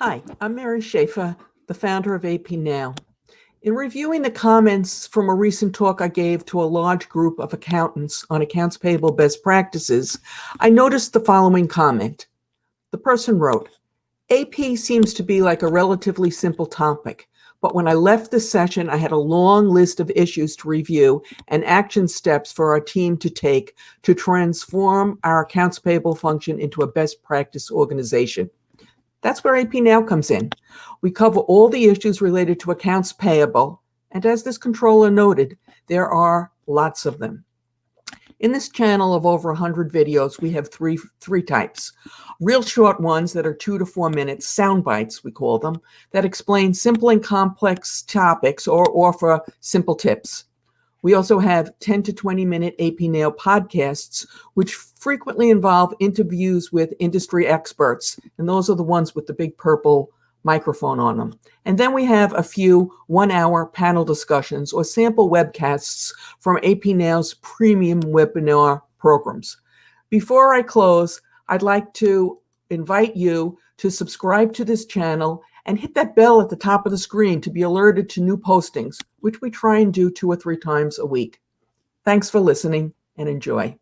Hi, I'm Mary Schaefer, the founder of AP Now. In reviewing the comments from a recent talk I gave to a large group of accountants on accounts payable best practices, I noticed the following comment. The person wrote, AP seems to be like a relatively simple topic, but when I left this session, I had a long list of issues to review and action steps for our team to take to transform our accounts payable function into a best practice organization. That's where AP Now comes in. We cover all the issues related to accounts payable, and as this controller noted, there are lots of them. In this channel of over 100 videos, we have three types. Real short ones that are 2 to 4 minutes, sound bites we call them, that explain simple and complex topics or offer simple tips. We also have 10 to 20 minute AP Now podcasts, which frequently involve interviews with industry experts. And those are the ones with the big purple microphone on them. And then we have a few 1-hour panel discussions or sample webcasts from AP Now's premium webinar programs. Before I close, I'd like to invite you to subscribe to this channel and hit that bell at the top of the screen to be alerted to new postings, which we try and do 2 or 3 times a week. Thanks for listening and enjoy.